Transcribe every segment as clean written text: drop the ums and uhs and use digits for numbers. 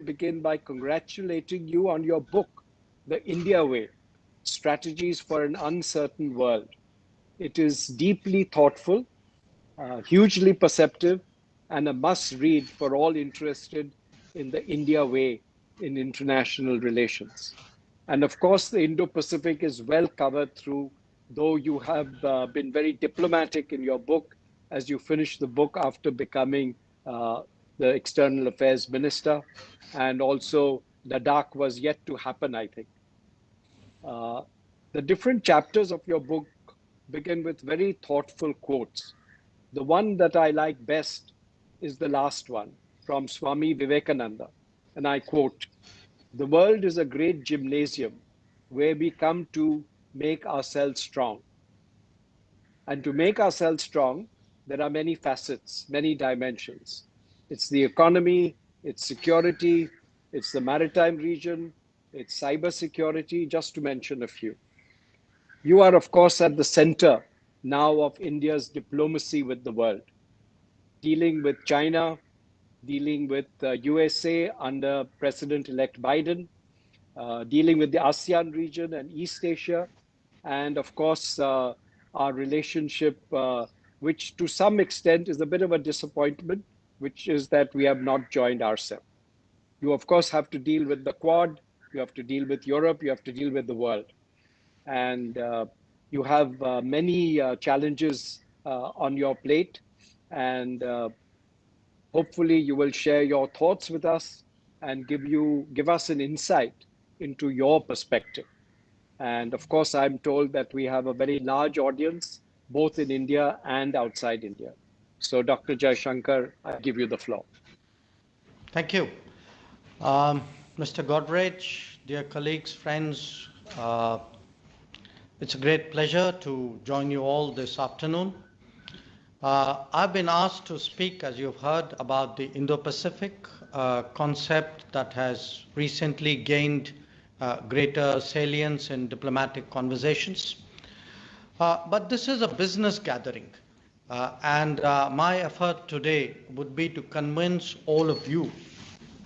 begin by congratulating you on your book, The India Way, Strategies for an Uncertain World. It is deeply thoughtful, hugely perceptive, and a must-read for all interested in the India way in international relations. And of course, the Indo-Pacific is well covered through, though you have been very diplomatic in your book as you finish the book after becoming the External Affairs Minister. And also, Ladakh was yet to happen, I think. The different chapters of your book begin with very thoughtful quotes. The one that I like best is the last one from Swami Vivekananda. And I quote, "The world is a great gymnasium where we come to make ourselves strong. And to make ourselves strong, there are many facets, many dimensions. It's the economy, it's security, it's the maritime region, it's cybersecurity, just to mention a few. You are, of course, at the center now of India's diplomacy with the world, dealing with China, dealing with the USA under President-elect Biden, dealing with the ASEAN region and East Asia, and of course, our relationship, which to some extent is a bit of a disappointment, which is that we have not joined RCEP. You, of course, have to deal with the Quad, you have to deal with Europe, you have to deal with the world. And you have many challenges on your plate, and hopefully you will share your thoughts with us and give us an insight into your perspective. And of course, I'm told that we have a very large audience, both in India and outside India. So Dr. Jaishankar, I give you the floor. Thank you. Mr. Godrej, dear colleagues, friends, it's a great pleasure to join you all this afternoon. I've been asked to speak, as you've heard, about the Indo-Pacific concept that has recently gained greater salience in diplomatic conversations. But this is a business gathering, and my effort today would be to convince all of you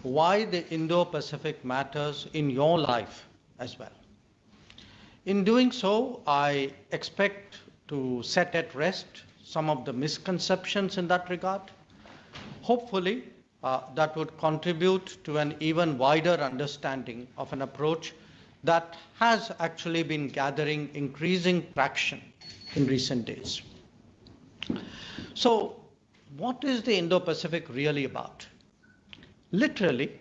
why the Indo-Pacific matters in your life as well. In doing so, I expect to set at rest some of the misconceptions in that regard. Hopefully, that would contribute to an even wider understanding of an approach that has actually been gathering increasing traction in recent days. So, what is the Indo-Pacific really about? Literally,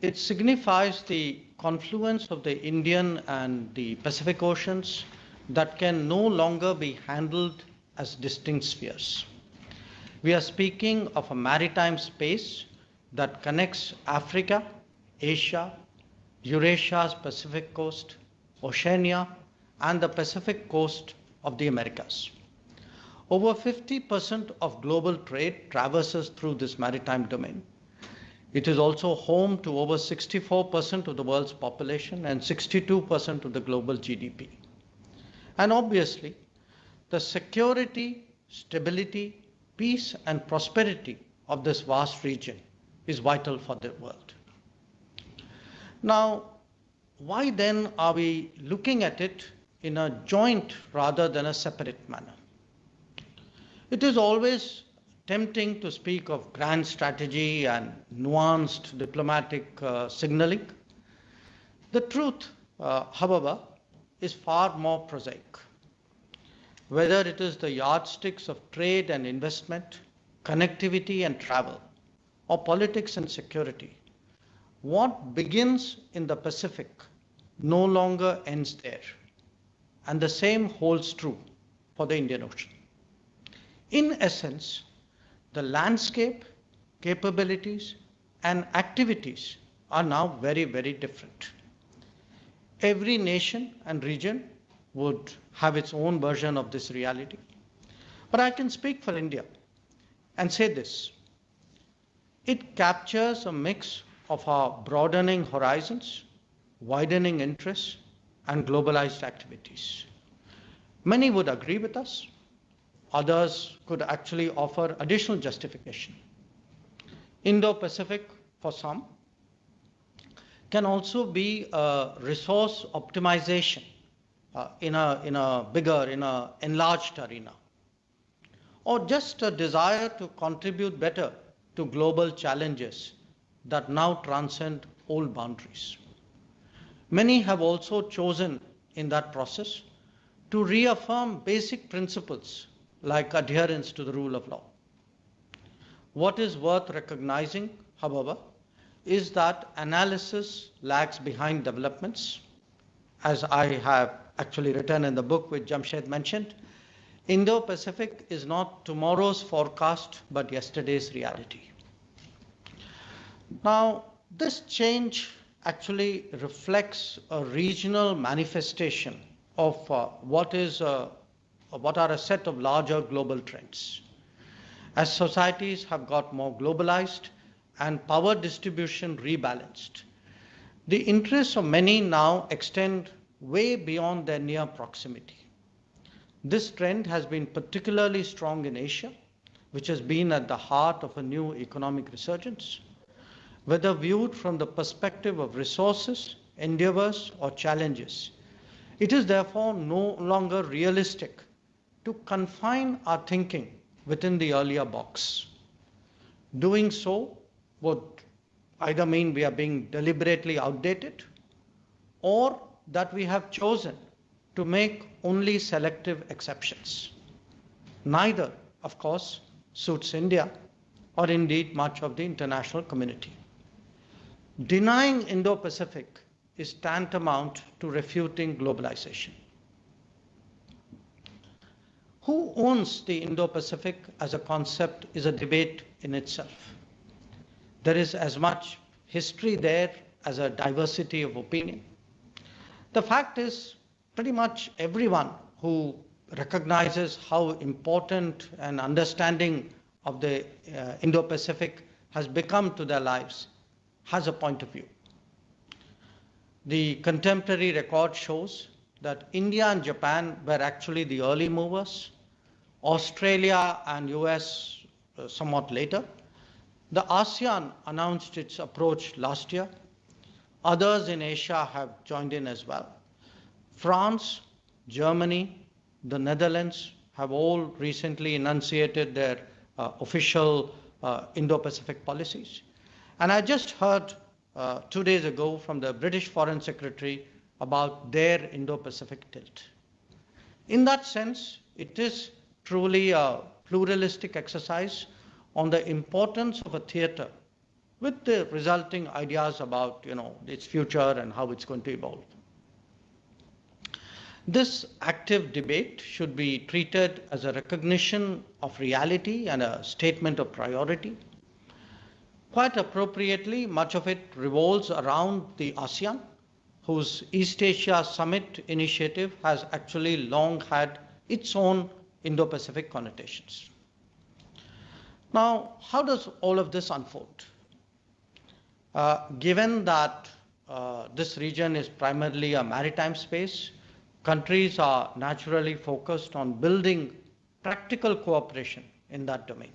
it signifies the confluence of the Indian and the Pacific Oceans that can no longer be handled as distinct spheres. We are speaking of a maritime space that connects Africa, Asia, Eurasia's Pacific coast, Oceania, and the Pacific coast of the Americas. Over 50% of global trade traverses through this maritime domain. It is also home to over 64% of the world's population and 62% of the global GDP. And obviously, the security, stability, peace, and prosperity of this vast region is vital for the world. Now, why then are we looking at it in a joint rather than a separate manner? It is always tempting to speak of grand strategy and nuanced diplomatic signaling. The truth, however, is far more prosaic. Whether it is the yardsticks of trade and investment, connectivity and travel, or politics and security, what begins in the Pacific no longer ends there. And the same holds true for the Indian Ocean. In essence, the landscape, capabilities, and activities are now very, very different. Every nation and region would have its own version of this reality. But I can speak for India and say this. It captures a mix of our broadening horizons, widening interests, and globalized activities. Many would agree with us. Others could actually offer additional justification. Indo-Pacific, for some, can also be a resource optimization in a bigger, in a enlarged arena, or just a desire to contribute better to global challenges that now transcend old boundaries. Many have also chosen in that process to reaffirm basic principles like adherence to the rule of law. What is worth recognizing, however, is that analysis lags behind developments. As I have actually written in the book which Jamshed mentioned, Indo-Pacific is not tomorrow's forecast, but yesterday's reality. Now, this change actually reflects a regional manifestation of what are a set of larger global trends. As societies have got more globalized and power distribution rebalanced, the interests of many now extend way beyond their near proximity. This trend has been particularly strong in Asia, which has been at the heart of a new economic resurgence. Whether viewed from the perspective of resources, endeavors, or challenges, it is therefore no longer realistic to confine our thinking within the earlier box. Doing so would either mean we are being deliberately outdated or that we have chosen to make only selective exceptions. Neither, of course, suits India or indeed much of the international community. Denying Indo-Pacific is tantamount to refuting globalization. Who owns the Indo-Pacific as a concept is a debate in itself. There is as much history there as a diversity of opinion. The fact is, pretty much everyone who recognizes how important an understanding of the Indo-Pacific has become to their lives has a point of view. The contemporary record shows that India and Japan were actually the early movers, Australia and US somewhat later. The ASEAN announced its approach last year. Others in Asia have joined in as well. France, Germany, the Netherlands have all recently enunciated their official Indo-Pacific policies. And I just heard 2 days ago from the British Foreign Secretary about their Indo-Pacific tilt. In that sense, it is truly a pluralistic exercise on the importance of a theater with the resulting ideas about its future and how it's going to evolve. This active debate should be treated as a recognition of reality and a statement of priority. Quite appropriately, much of it revolves around the ASEAN, whose East Asia Summit initiative has actually long had its own Indo-Pacific connotations. Now, how does all of this unfold? Given that this region is primarily a maritime space, countries are naturally focused on building practical cooperation in that domain.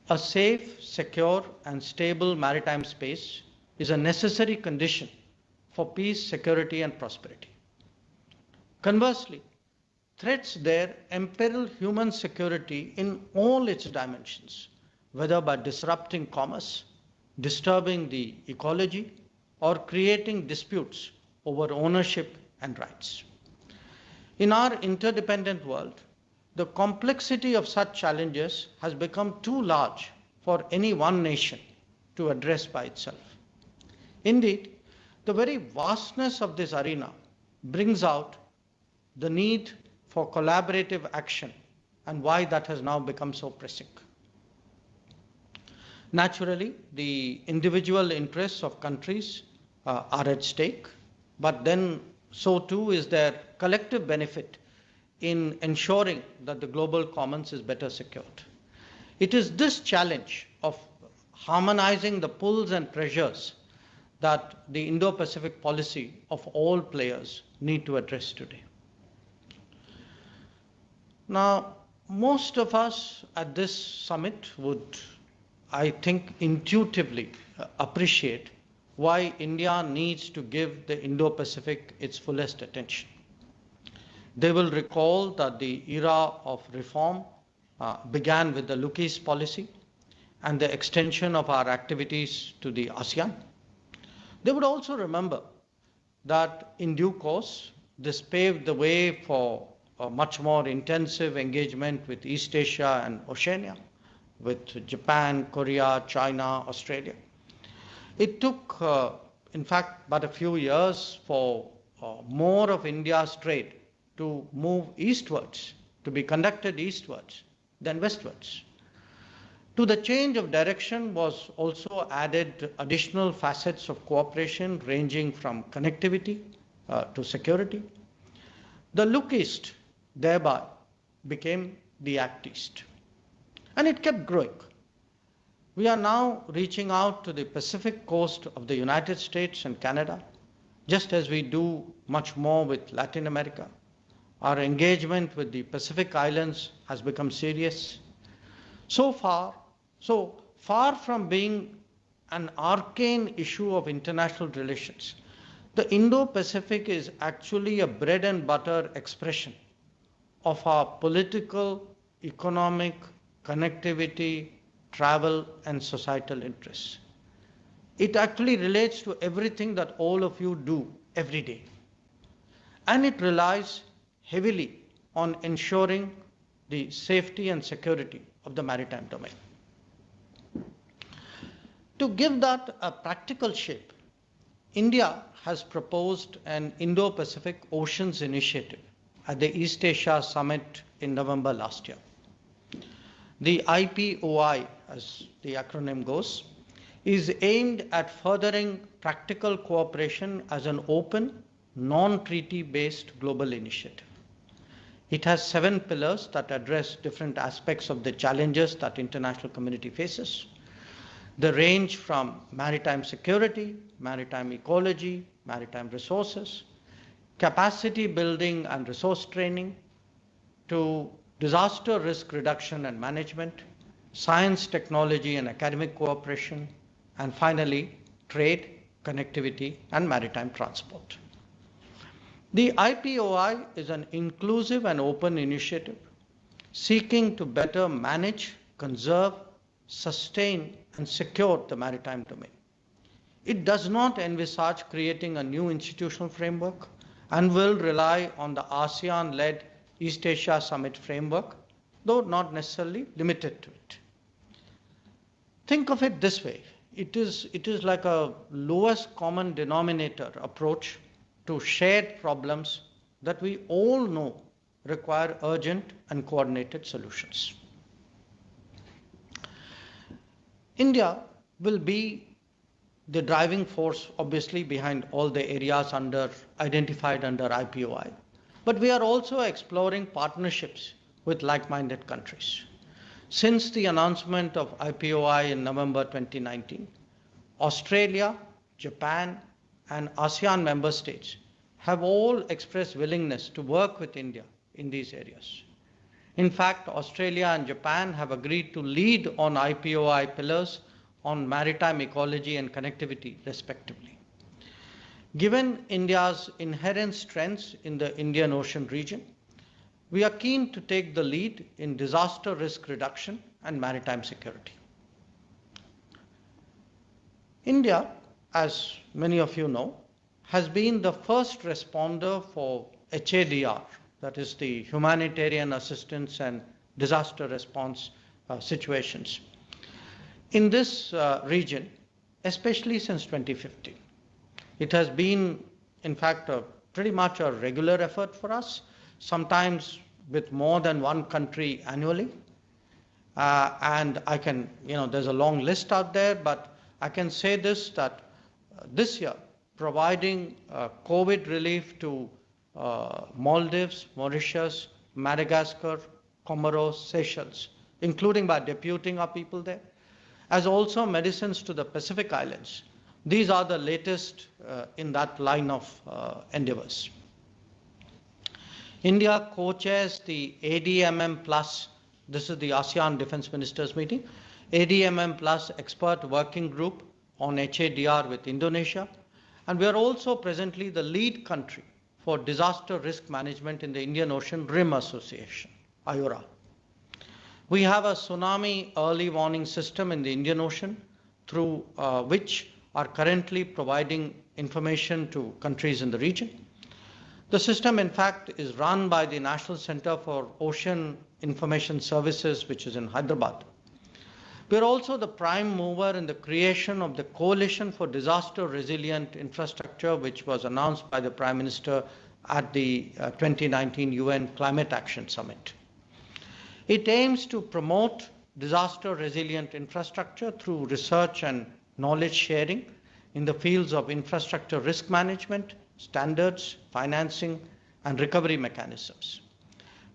A safe, secure, and stable maritime space is a necessary condition for peace, security, and prosperity. Conversely, threats there imperil human security in all its dimensions, whether by disrupting commerce, disturbing the ecology, or creating disputes over ownership and rights. In our interdependent world, the complexity of such challenges has become too large for any one nation to address by itself. Indeed, the very vastness of this arena brings out the need for collaborative action and why that has now become so pressing. Naturally, the individual interests of countries are at stake, but then so too is their collective benefit in ensuring that the global commons is better secured. It is this challenge of harmonizing the pulls and pressures that the Indo-Pacific policy of all players need to address today. Now, most of us at this summit would, I think, intuitively appreciate why India needs to give the Indo-Pacific its fullest attention. They will recall that the era of reform began with the Look East policy and the extension of our activities to the ASEAN. They would also remember that in due course, this paved the way for a much more intensive engagement with East Asia and Oceania, with Japan, Korea, China, Australia. It took, in fact, but a few years for more of India's trade to move eastwards, to be conducted eastwards than westwards. To the change of direction was also added additional facets of cooperation ranging from connectivity to security. The Look East thereby became the Act East. And it kept growing. We are now reaching out to the Pacific coast of the United States and Canada, just as we do much more with Latin America. Our engagement with the Pacific Islands has become serious. So far from being an arcane issue of international relations, the Indo-Pacific is actually a bread and butter expression of our political, economic, connectivity, travel, and societal interests. It actually relates to everything that all of you do every day. And it relies heavily on ensuring the safety and security of the maritime domain. To give that a practical shape, India has proposed an Indo-Pacific Oceans Initiative at the East Asia Summit in November last year. The IPOI, as the acronym goes, is aimed at furthering practical cooperation as an open, non-treaty based global initiative. It has 7 pillars that address different aspects of the challenges that international community faces. They range from maritime security, maritime ecology, maritime resources, capacity building and resource training, to disaster risk reduction and management, science, technology and academic cooperation, and finally, trade, connectivity, and maritime transport. The IPOI is an inclusive and open initiative seeking to better manage, conserve, sustain, and secure the maritime domain. It does not envisage creating a new institutional framework and will rely on the ASEAN-led East Asia Summit framework, though not necessarily limited to it. Think of it this way. It is like a lowest common denominator approach to shared problems that we all know require urgent and coordinated solutions. India will be the driving force, obviously, behind all the areas identified under IPOI. But we are also exploring partnerships with like-minded countries. Since the announcement of IPOI in November 2019, Australia, Japan, and ASEAN member states have all expressed willingness to work with India in these areas. In fact, Australia and Japan have agreed to lead on IPOI pillars on maritime ecology and connectivity, respectively. Given India's inherent strengths in the Indian Ocean region, we are keen to take the lead in disaster risk reduction and maritime security. India, as many of you know, has been the first responder for HADR, that is the humanitarian assistance and disaster response situations, in this region, especially since 2015. It has been, in fact, pretty much a regular effort for us, sometimes with more than one country annually. And I can, there's a long list out there, but I can say this, that this year, providing COVID relief to Maldives, Mauritius, Madagascar, Comoros, Seychelles, including by deputing our people there, as also medicines to the Pacific Islands. These are the latest in that line of endeavors. India co-chairs the ADMM Plus, this is the ASEAN Defense Ministers meeting, ADMM Plus expert working group on HADR with Indonesia, and we are also presently the lead country for disaster risk management in the Indian Ocean Rim Association, IORA. We have a tsunami early warning system in the Indian Ocean through which are currently providing information to countries in the region. The system, in fact, is run by the National Center for Ocean Information Services, which is in Hyderabad. We are also the prime mover in the creation of the Coalition for Disaster Resilient Infrastructure, which was announced by the Prime Minister at the 2019 UN Climate Action Summit. It aims to promote disaster resilient infrastructure through research and knowledge sharing in the fields of infrastructure risk management, standards, financing, and recovery mechanisms.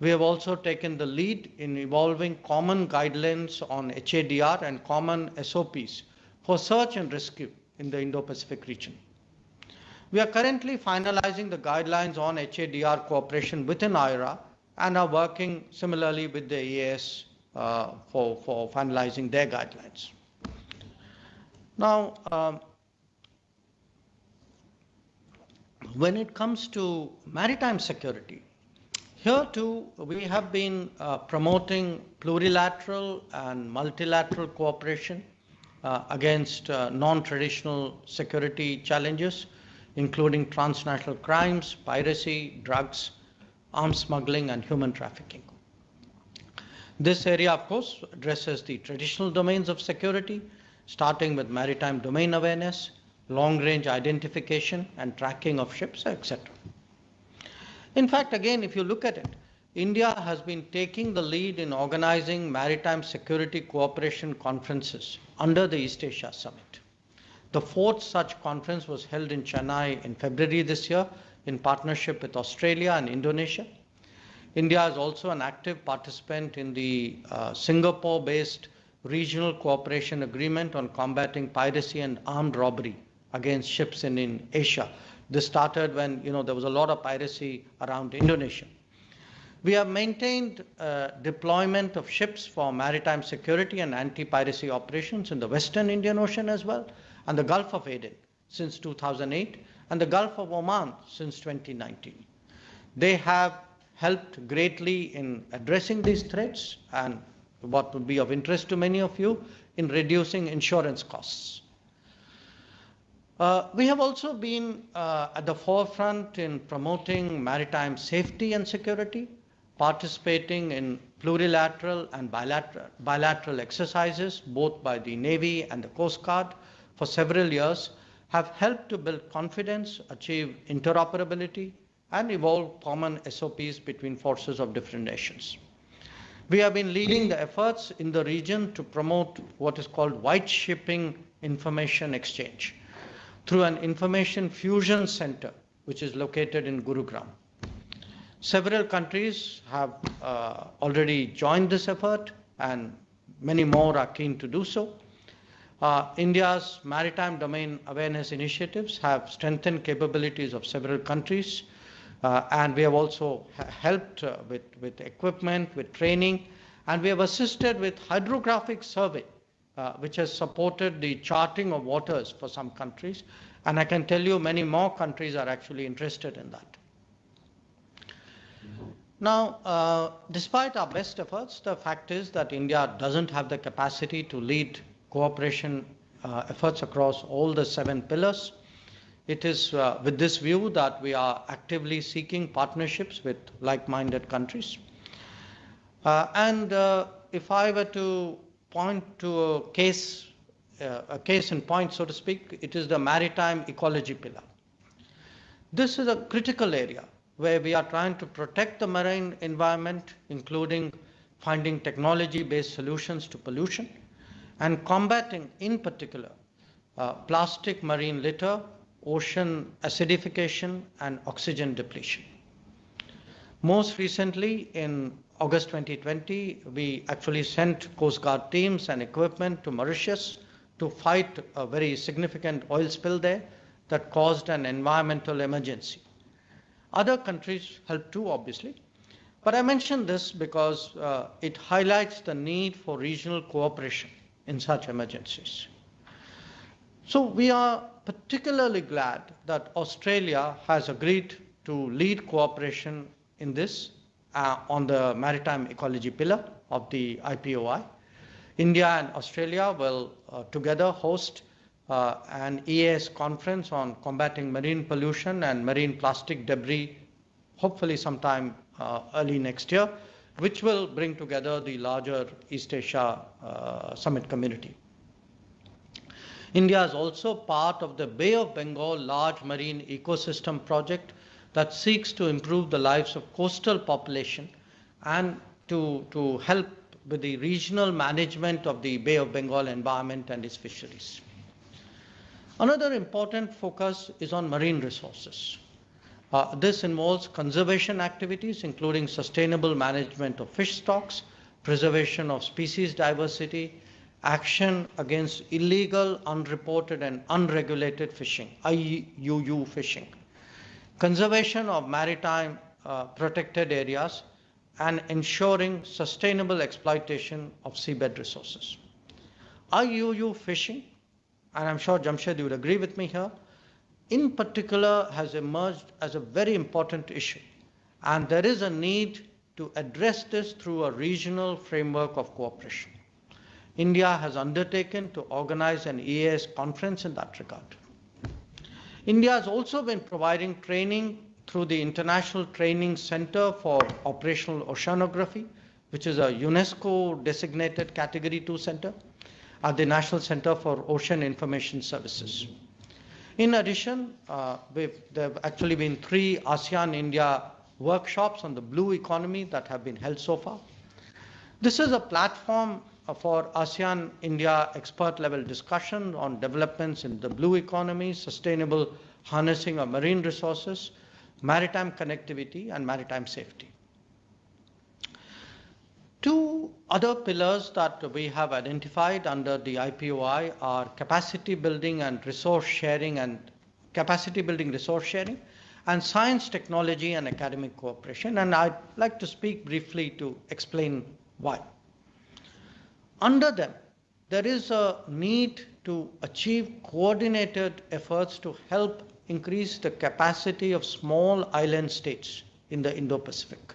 We have also taken the lead in evolving common guidelines on HADR and common SOPs for search and rescue in the Indo-Pacific region. We are currently finalizing the guidelines on HADR cooperation within IORA and are working similarly with the EAS for finalizing their guidelines. Now, when it comes to maritime security, here too we have been promoting plurilateral and multilateral cooperation against non-traditional security challenges, including transnational crimes, piracy, drugs, arms smuggling, and human trafficking. This area, of course, addresses the traditional domains of security, starting with maritime domain awareness, long-range identification and tracking of ships, etc. In fact, again, if you look at it, India has been taking the lead in organizing maritime security cooperation conferences under the East Asia Summit. The fourth such conference was held in Chennai in February this year in partnership with Australia and Indonesia. India is also an active participant in the Singapore-based Regional Cooperation Agreement on combating piracy and armed robbery against ships in Asia. This started when there was a lot of piracy around Indonesia. We have maintained deployment of ships for maritime security and anti-piracy operations in the Western Indian Ocean as well, and the Gulf of Aden since 2008, and the Gulf of Oman since 2019. They have helped greatly in addressing these threats and what would be of interest to many of you in reducing insurance costs. We have also been at the forefront in promoting maritime safety and security, participating in plurilateral and bilateral exercises, both by the Navy and the Coast Guard, for several years, have helped to build confidence, achieve interoperability, and evolve common SOPs between forces of different nations. We have been leading the efforts in the region to promote what is called white shipping information exchange through an information fusion center, which is located in Gurugram. Several countries have already joined this effort, and many more are keen to do so. India's maritime domain awareness initiatives have strengthened capabilities of several countries, and we have also helped with equipment, with training, and we have assisted with hydrographic survey, which has supported the charting of waters for some countries, and I can tell you many more countries are actually interested in that. Now, despite our best efforts, the fact is that India doesn't have the capacity to lead cooperation efforts across all the 7 pillars. It is with this view that we are actively seeking partnerships with like-minded countries. If I were to point to a case in point, so to speak, it is the maritime ecology pillar. This is a critical area where we are trying to protect the marine environment, including finding technology-based solutions to pollution and combating, in particular, plastic marine litter, ocean acidification, and oxygen depletion. Most recently, in August 2020, we actually sent Coast Guard teams and equipment to Mauritius to fight a very significant oil spill there that caused an environmental emergency. Other countries helped too, obviously. But I mention this because it highlights the need for regional cooperation in such emergencies. So we are particularly glad that Australia has agreed to lead cooperation in this on the maritime ecology pillar of the IPOI. India and Australia will together host an EAS conference on combating marine pollution and marine plastic debris, hopefully sometime early next year, which will bring together the larger East Asia summit community. India is also part of the Bay of Bengal large marine ecosystem project that seeks to improve the lives of coastal population and to help with the regional management of the Bay of Bengal environment and its fisheries. Another important focus is on marine resources. This involves conservation activities, including sustainable management of fish stocks, preservation of species diversity, action against illegal, unreported, and unregulated fishing, IUU fishing, conservation of maritime protected areas, and ensuring sustainable exploitation of seabed resources. IUU fishing, and I'm sure Jamshed would agree with me here, in particular has emerged as a very important issue, and there is a need to address this through a regional framework of cooperation. India has undertaken to organize an EAS conference in that regard. India has also been providing training through the International Training Center for Operational Oceanography, which is a UNESCO designated Category 2 center at the National Center for Ocean Information Services. In addition, there have actually been 3 ASEAN-India workshops on the blue economy that have been held so far. This is a platform for ASEAN-India expert-level discussion on developments in the blue economy, sustainable harnessing of marine resources, maritime connectivity, and maritime safety. 2 other pillars that we have identified under the IPOI are capacity building, resource sharing, and science, technology, and academic cooperation. And I'd like to speak briefly to explain why. Under them, there is a need to achieve coordinated efforts to help increase the capacity of small island states in the Indo-Pacific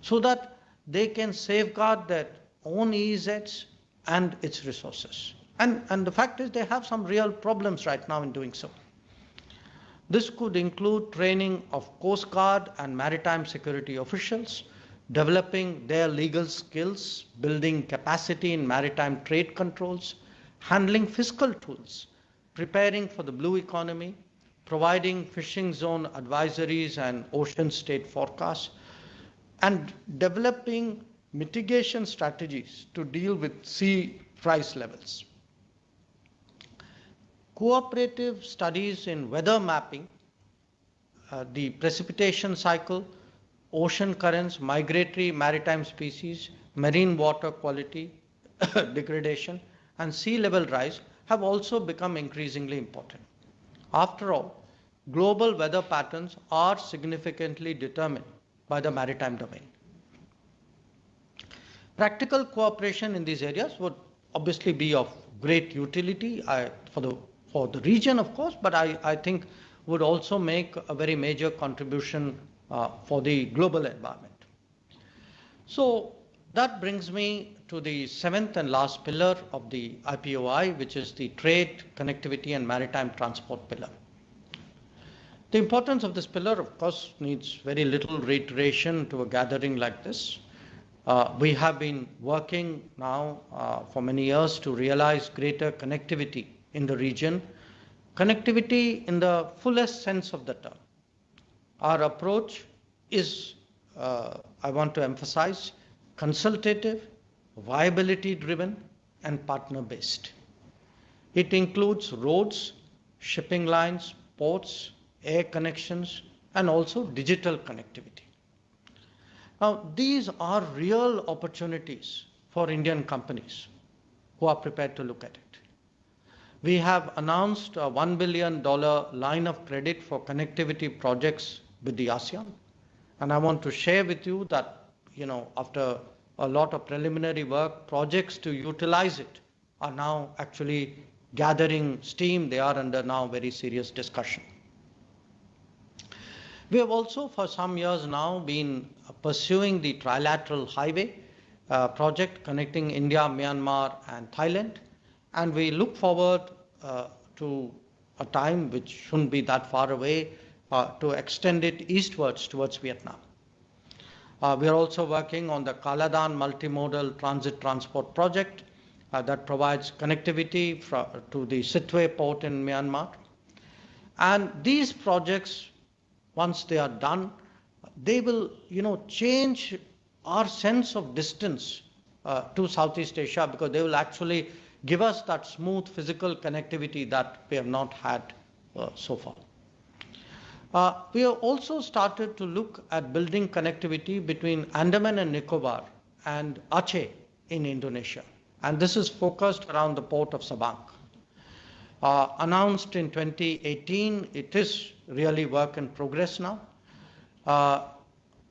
so that they can safeguard their own EEZs and its resources. And the fact is they have some real problems right now in doing so. This could include training of Coast Guard and maritime security officials, developing their legal skills, building capacity in maritime trade controls, handling fiscal tools, preparing for the blue economy, providing fishing zone advisories and ocean state forecasts, and developing mitigation strategies to deal with sea price levels. Cooperative studies in weather mapping, the precipitation cycle, ocean currents, migratory maritime species, marine water quality degradation, and sea level rise have also become increasingly important. After all, global weather patterns are significantly determined by the maritime domain. Practical cooperation in these areas would obviously be of great utility for the region, of course, but I think would also make a very major contribution for the global environment. So that brings me to the 7th and last pillar of the IPOI, which is the trade, connectivity, and maritime transport pillar. The importance of this pillar, of course, needs very little reiteration to a gathering like this. We have been working now for many years to realize greater connectivity in the region, connectivity in the fullest sense of the term. Our approach is, I want to emphasize, consultative, viability-driven, and partner-based. It includes roads, shipping lines, ports, air connections, and also digital connectivity. Now, these are real opportunities for Indian companies who are prepared to look at it. We have announced a $1 billion line of credit for connectivity projects with the ASEAN. And I want to share with you that, after a lot of preliminary work, projects to utilize it are now actually gathering steam. They are under now very serious discussion. We have also for some years now been pursuing the trilateral highway project connecting India, Myanmar and Thailand, and we look forward to a time which shouldn't be that far away to extend it eastwards towards Vietnam. We are also working on the Kaladan multimodal transit transport project that provides connectivity to the Sitwe port in Myanmar. And these projects, once they are done, they will, change our sense of distance to Southeast Asia, because they will actually give us that smooth physical connectivity that we have not had so far. We have also started to look at building connectivity between Andaman and Nicobar and Aceh in Indonesia. And this is focused around the port of Sabang. Announced in 2018, it is really work in progress now.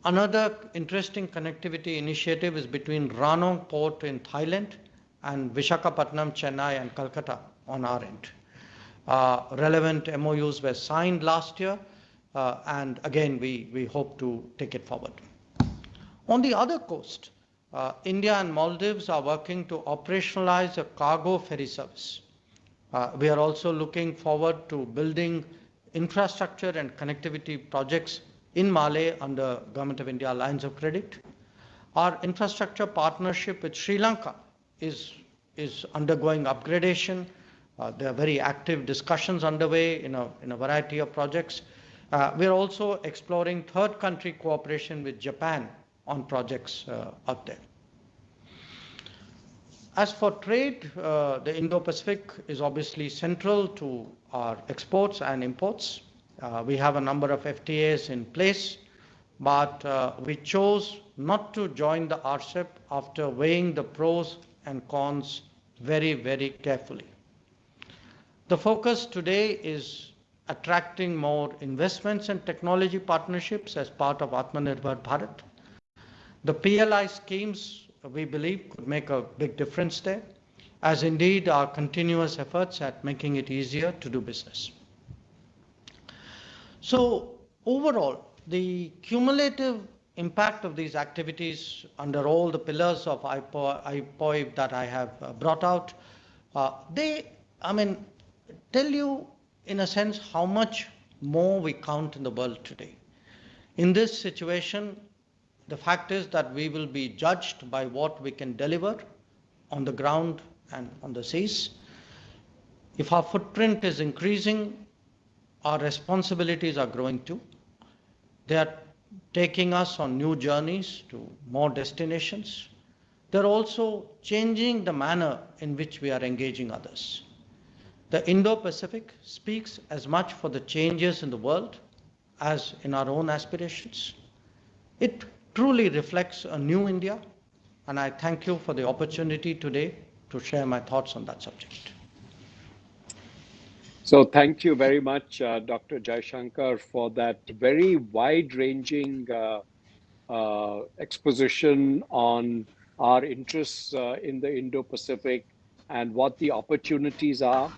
Another interesting connectivity initiative is between Ranong port in Thailand and Visakhapatnam, Chennai and Calcutta on our end. Relevant MOUs were signed last year, and again we hope to take it forward. On the other coast, India and Maldives are working to operationalize a cargo ferry service. We are also looking forward to building infrastructure and connectivity projects in Malé under Government of India lines of credit. Our infrastructure partnership with Sri Lanka is undergoing upgradation. There are very active discussions underway in a variety of projects. We are also exploring third country cooperation with Japan on projects out there. As for trade, the Indo-Pacific is obviously central to our exports and imports. We have a number of FTAs in place, but we chose not to join the RCEP after weighing the pros and cons very, very carefully. The focus today is attracting more investments and technology partnerships as part of Atmanirbhar Bharat. The PLI schemes, we believe, could make a big difference there, as indeed our continuous efforts at making it easier to do business. So overall, the cumulative impact of these activities under all the pillars of IPOI that I have brought out, tell you in a sense how much more we count in the world today. In this situation, the fact is that we will be judged by what we can deliver on the ground and on the seas. If our footprint is increasing, our responsibilities are growing too. They are taking us on new journeys to more destinations. They're also changing the manner in which we are engaging others. The Indo-Pacific speaks as much for the changes in the world as in our own aspirations. It truly reflects a new India, and I thank you for the opportunity today to share my thoughts on that subject. So thank you very much, Dr. Jaishankar, for that very wide-ranging exposition on our interests in the Indo-Pacific and what the opportunities are